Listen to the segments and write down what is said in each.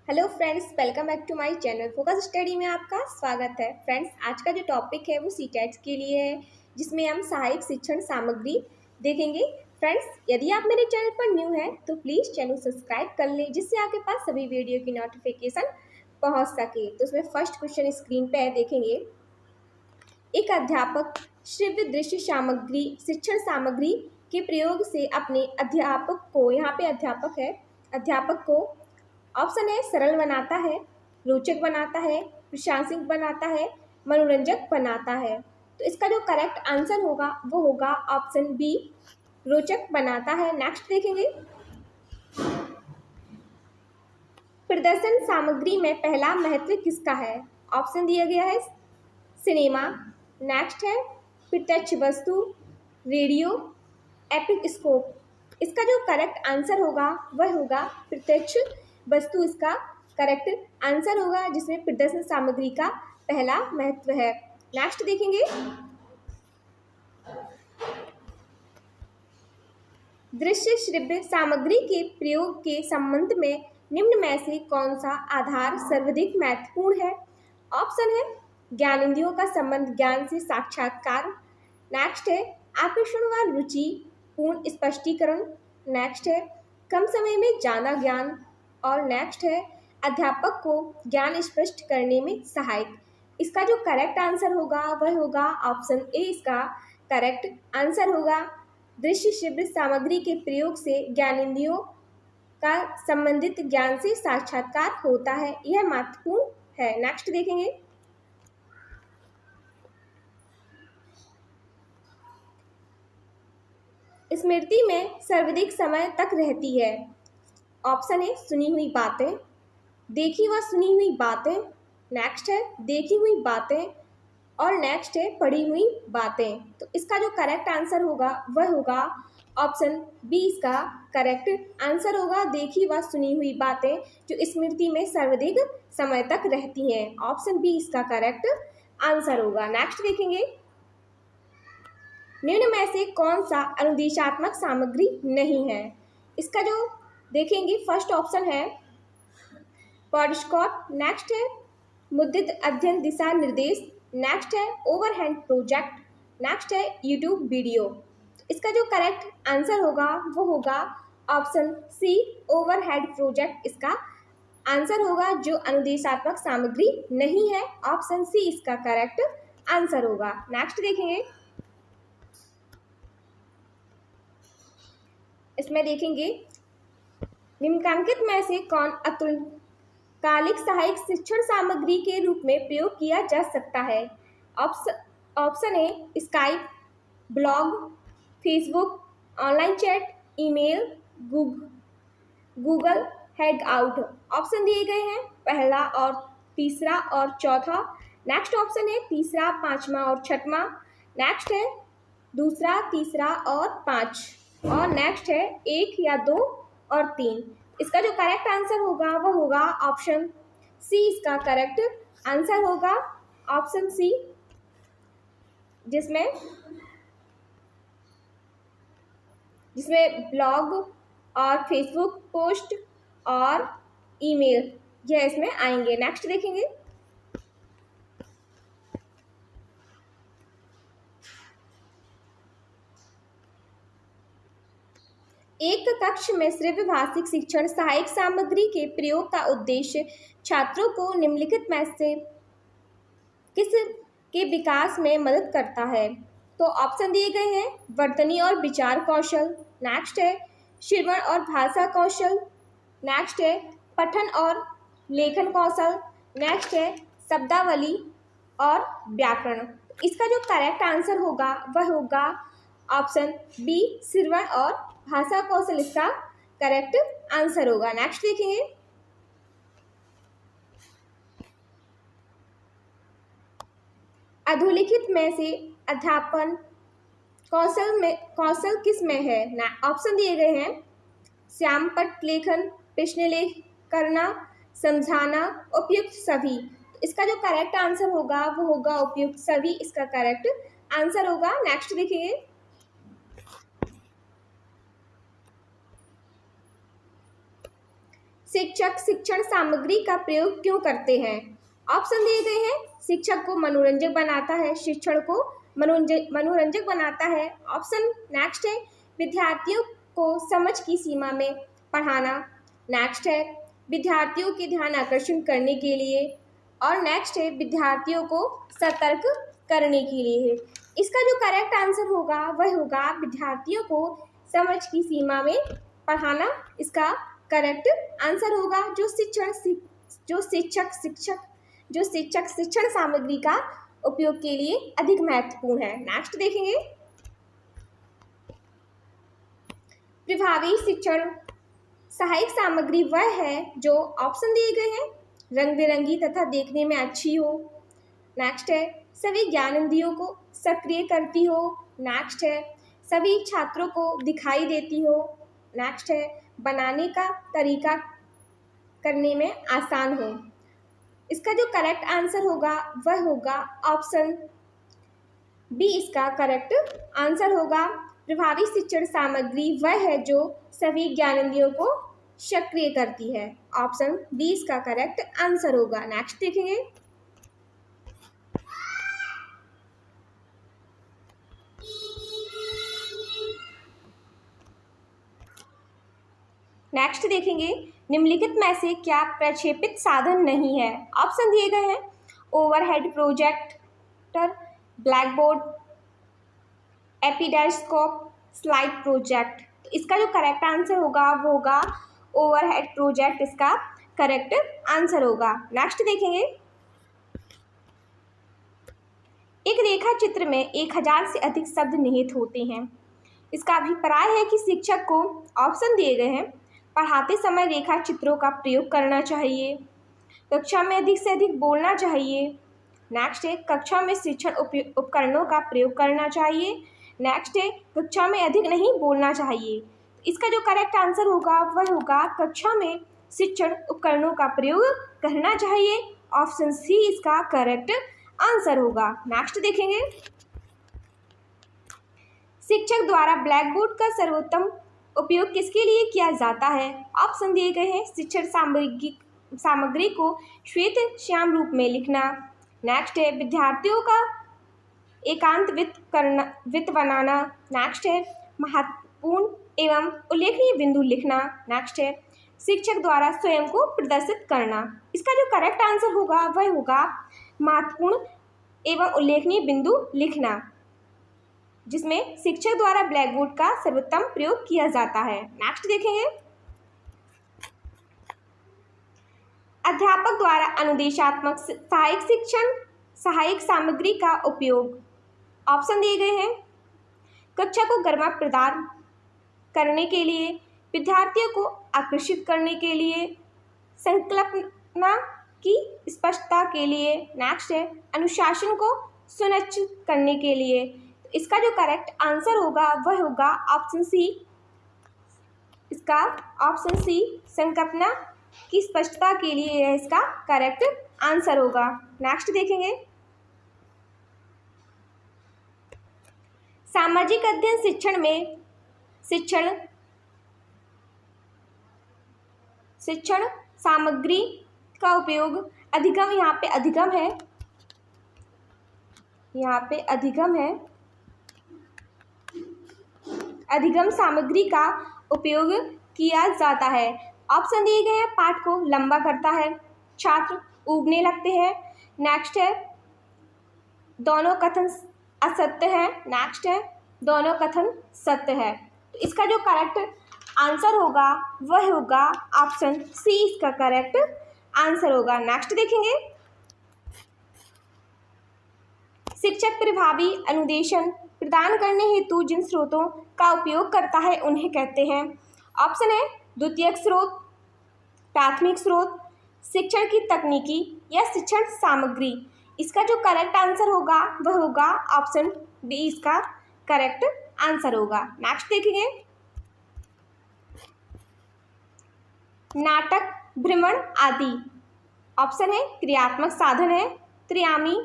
Hello friends, welcome back to my channel focus study में आपका स्वागत है। फ्रेंड्स, आज का जो टॉपिक है वो सीटेट्स के लिए है, जिसमें हम सहायक शिक्षण सामग्री देखेंगे। फ्रेंड्स, यदि आप मेरे चैनल पर न्यू हैं तो प्लीज़ चैनल सब्सक्राइब कर लें, जिससे आपके पास सभी वीडियो की नोटिफिकेशन पहुँच सके। तो उसमें फर्स्ट क्वेश्चन स्क्रीन पर है, देखेंगे। एक अध्यापक श्रव्य दृश्य सामग्री शिक्षण सामग्री के प्रयोग से अपने अध्यापक को, यहाँ पे अध्यापक है, अध्यापक को ऑप्शन है सरल बनाता है, रोचक बनाता है, प्रशंसक बनाता है, मनोरंजक बनाता है। तो इसका जो करेक्ट आंसर होगा वो होगा ऑप्शन बी, रोचक बनाता है। नेक्स्ट देखेंगे, प्रदर्शन सामग्री में पहला महत्व किसका है? ऑप्शन दिया गया है सिनेमा, नेक्स्ट है प्रत्यक्ष वस्तु, रेडियो, एपिस्कोप। इसका जो करेक्ट आंसर होगा वह होगा प्रत्यक्ष वस्तु। इसका करेक्ट आंसर होगा, जिसमें प्रदर्शन सामग्री का पहला महत्व है। नेक्स्ट देखेंगे, दृश्य श्रव्य सामग्री के प्रयोग के संबंध में निम्न में से कौन सा आधार सर्वाधिक महत्वपूर्ण है? ऑप्शन है ज्ञानेंद्रियों का संबंध ज्ञान से साक्षात्कार, नेक्स्ट है आकर्षण व रुचि पूर्ण स्पष्टीकरण, नेक्स्ट है कम समय में ज्यादा ज्ञान, और नेक्स्ट है अध्यापक को ज्ञान स्पष्ट करने में सहायक। इसका जो करेक्ट आंसर होगा वह होगा ऑप्शन ए। इसका करेक्ट आंसर होगा दृश्य श्रव्य सामग्री के प्रयोग से ज्ञानेंद्रियों का संबंधित ज्ञान से साक्षात्कार होता है, यह महत्वपूर्ण है। नेक्स्ट देखेंगे, स्मृति में सर्वाधिक समय तक रहती है। ऑप्शन है सुनी हुई बातें, देखी व सुनी हुई बातें, नेक्स्ट है देखी हुई बातें, और नेक्स्ट है पढ़ी हुई बातें। तो इसका जो करेक्ट आंसर होगा वह होगा ऑप्शन बी। इसका करेक्ट आंसर होगा देखी व सुनी हुई बातें जो स्मृति में सर्वाधिक समय तक रहती हैं। ऑप्शन बी इसका करेक्ट आंसर होगा। नेक्स्ट देखेंगे, निम्न में से कौन सा अनुदेशात्मक सामग्री नहीं है? इसका जो देखेंगे फर्स्ट ऑप्शन है पॉडकास्ट, नेक्स्ट है मुद्रित अध्ययन दिशा निर्देश, नेक्स्ट है ओवरहेड प्रोजेक्ट, नेक्स्ट है यूट्यूब वीडियो। इसका जो करेक्ट आंसर होगा वो होगा ऑप्शन सी, ओवरहेड प्रोजेक्ट। इसका आंसर होगा जो अनुदेशात्मक सामग्री नहीं है। ऑप्शन सी इसका करेक्ट आंसर होगा। नेक्स्ट देखेंगे, इसमें देखेंगे निम्नलिखित में से कौन अतुल्यकालिक सहायक शिक्षण सामग्री के रूप में प्रयोग किया जा सकता है? Option A Skype, blog, Facebook, online chat, email, Google hangout. Option दिए गए हैं पहला और तीसरा और चौथा। नेक्स्ट ऑप्शन है तीसरा, पांचवा और छठवां, नेक्स्ट है दूसरा, तीसरा और पांच, और नेक्स्ट है एक या दो और तीन। इसका जो करेक्ट आंसर होगा वह होगा ऑप्शन सी। इसका करेक्ट आंसर होगा ऑप्शन सी, जिसमें ब्लॉग और फेसबुक पोस्ट और ईमेल यह इसमें आएंगे। नेक्स्ट देखेंगे, एक कक्ष में श्रव्य भाषिक शिक्षण सहायक सामग्री के प्रयोग का उद्देश्य छात्रों को निम्नलिखित में से किस के विकास में मदद करता है? तो ऑप्शन दिए गए हैं वर्तनी और विचार कौशल, नेक्स्ट है श्रवण और भाषा कौशल, नेक्स्ट है पठन और लेखन कौशल, नेक्स्ट है शब्दावली और व्याकरण। इसका जो करेक्ट आंसर होगा वह होगा ऑप्शन बी, श्रवण और भाषा कौशल इसका करेक्ट आंसर होगा। नेक्स्ट देखेंगे, अधोलिखित में से अध्यापन कौशल किस में है? ऑप्शन दिए गए हैं श्यामपट्ट लेखन, प्रश्न लेख करना, समझाना, उपयुक्त सभी। इसका जो करेक्ट आंसर होगा वो होगा उपयुक्त सभी। इसका करेक्ट आंसर होगा। नेक्स्ट देखिए, शिक्षक शिक्षण सामग्री का प्रयोग क्यों करते हैं? ऑप्शन दिए गए हैं। शिक्षक को मनोरंजक बनाता है, शिक्षण को मनोरंजक बनाता है। ऑप्शन नेक्स्ट है विद्यार्थियों को समझ की सीमा में पढ़ाना। नेक्स्ट है विद्यार्थियों के ध्यान आकर्षण करने के लिए। और नेक्स्ट है विद्यार्थियों को सतर्क करने के लिए है। इसका जो करेक्ट आंसर होगा वह होगा विद्यार्थियों को समझ की सीमा में पढ़ाना। इसका करेक्ट आंसर होगा जो शिक्षक शिक्षण सामग्री का उपयोग के लिए अधिक महत्वपूर्ण है। नेक्स्ट देखेंगे प्रभावी शिक्षण सहायक सामग्री वह है जो ऑप्शन दिए गए हैं रंग बिरंगी तथा देखने में अच्छी हो। नेक्स्ट है सभी ज्ञानेंद्रियों को सक्रिय करती हो। नेक्स्ट है सभी छात्रों को दिखाई देती हो। नेक्स्ट है बनाने का तरीका करने में आसान हो। इसका जो करेक्ट आंसर होगा वह होगा ऑप्शन बी। इसका करेक्ट आंसर होगा प्रभावी शिक्षण सामग्री वह है जो सभी ज्ञानेंद्रियों को सक्रिय करती है। ऑप्शन बी इसका करेक्ट आंसर होगा। नेक्स्ट देखेंगे निम्नलिखित में से क्या प्रक्षेपित साधन नहीं है? ऑप्शन दिए गए हैं overhead projector, blackboard, epidiascope, slide project. इसका जो करेक्ट आंसर होगा वो होगा ओवरहेड प्रोजेक्ट। इसका करेक्ट आंसर होगा। नेक्स्ट देखेंगे एक रेखा चित्र में 1000 से अधिक शब्द निहित होते हैं। इसका अभिप्राय है कि शिक्षक को ऑप्शन दिए गए हैं पढ़ाते समय रेखा चित्रों का प्रयोग करना चाहिए, कक्षा में अधिक से अधिक बोलना चाहिए। नेक्स्ट है कक्षा में शिक्षण उपकरणों का प्रयोग करना चाहिए। नेक्स्ट है कक्षा में अधिक नहीं बोलना चाहिए। इसका जो करेक्ट आंसर होगा वह होगा कक्षा में शिक्षण उपकरणों का प्रयोग करना चाहिए। ऑप्शन सी इसका करेक्ट आंसर होगा। नेक्स्ट देखेंगे शिक्षक द्वारा ब्लैक बोर्ड का सर्वोत्तम उपयोग किसके लिए किया जाता है? ऑप्शन दिए गए हैं शिक्षण सामग्री को श्वेत श्याम रूप में लिखना। नेक्स्ट है विद्यार्थियों का एकांत वित्त बनाना। नेक्स्ट है महत्वपूर्ण एवं उल्लेखनीय बिंदु लिखना। नेक्स्ट है शिक्षक द्वारा स्वयं को प्रदर्शित करना। इसका जो करेक्ट आंसर होगा वह होगा महत्वपूर्ण एवं उल्लेखनीय बिंदु लिखना, जिसमें शिक्षक द्वारा ब्लैक बोर्ड का सर्वोत्तम प्रयोग किया जाता है। नेक्स्ट देखेंगे अध्यापक द्वारा अनुदेशात्मक सहायक सामग्री का उपयोग। ऑप्शन दिए गए हैं कक्षा को गर्मा प्रदान करने के लिए, विद्यार्थियों को आकर्षित करने के लिए, संकल्पना की स्पष्टता के लिए। नेक्स्ट है अनुशासन को सुनिश्चित करने के लिए। इसका जो करेक्ट आंसर होगा वह होगा ऑप्शन सी। इसका ऑप्शन सी संकल्पना की स्पष्टता के लिए यह इसका करेक्ट आंसर होगा। नेक्स्ट देखेंगे सामाजिक अध्ययन शिक्षण में शिक्षण सामग्री का उपयोग अधिगम, यहाँ पे अधिगम है, यहाँ पे अधिगम है, अधिगम सामग्री का उपयोग किया जाता है। ऑप्शन दिए गए हैं पाठ को लंबा करता है, छात्र ऊबने लगते हैं। नेक्स्ट है दोनों कथन असत्य है। नेक्स्ट है दोनों कथन सत्य है। तो इसका जो करेक्ट आंसर होगा वह होगा ऑप्शन सी। इसका करेक्ट आंसर होगा। नेक्स्ट देखेंगे शिक्षक प्रभावी अनुदेशन प्रदान करने हेतु जिन स्रोतों का उपयोग करता है उन्हें कहते हैं। ऑप्शन है द्वितीयक स्रोत, प्राथमिक स्रोत, शिक्षण की तकनीकी या शिक्षण सामग्री। इसका जो करेक्ट आंसर होगा वह होगा ऑप्शन बी। इसका करेक्ट आंसर होगा। नेक्स्ट देखेंगे नाटक, भ्रमण आदि। ऑप्शन है क्रियात्मक साधन है, त्रियामी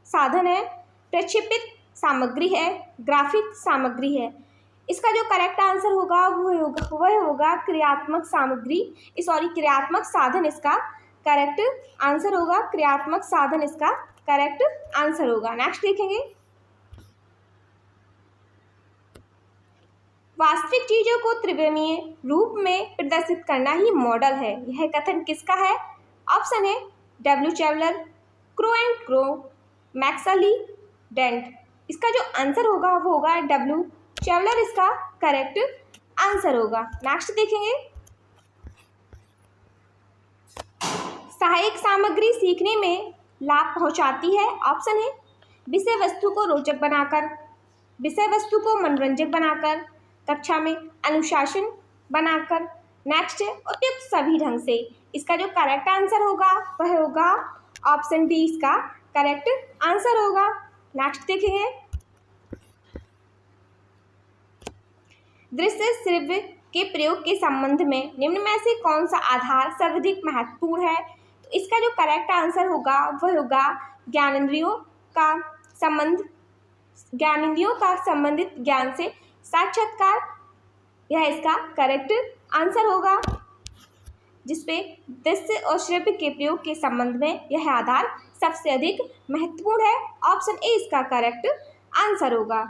साधन है, प्रक्षेपित सामग्री है, ग्राफिक सामग्री है। इसका जो करेक्ट आंसर होगा वह होगा क्रियात्मक सामग्री, क्रियात्मक साधन इसका करेक्ट आंसर होगा। क्रियात्मक साधन इसका करेक्ट आंसर होगा। नेक्स्ट देखेंगे, वास्तविक चीजों को त्रिविमीय रूप में प्रदर्शित करना ही मॉडल है। यह कथन किसका है? ऑप्शन है W Chevalier, Crow and Crow, Maxley Dent. इसका जो आंसर होगा वो होगा डब्ल्यू चैवलर, इसका करेक्ट आंसर होगा। नेक्स्ट देखेंगे, सहायक सामग्री सीखने में लाभ पहुंचाती है। ऑप्शन है विषय वस्तु को रोचक बनाकर, विषय वस्तु को मनोरंजक बनाकर, कक्षा में अनुशासन बनाकर, नेक्स्ट है उपयुक्त सभी ढंग से। इसका जो करेक्ट आंसर होगा वह होगा ऑप्शन डी, इसका करेक्ट आंसर होगा। नेक्स्ट देखेंगे, दृश्य श्रव्य के प्रयोग के संबंध में निम्न में से कौन सा आधार सर्वाधिक महत्वपूर्ण है? तो इसका जो करेक्ट आंसर होगा वह होगा ज्ञानेंद्रियों का संबंधित ज्ञान से साक्षात्कार। यह इसका करेक्ट आंसर होगा, जिसपे दृश्य और श्रव्य के प्रयोग के संबंध में यह आधार सबसे अधिक महत्वपूर्ण है। ऑप्शन ए इसका करेक्ट आंसर होगा।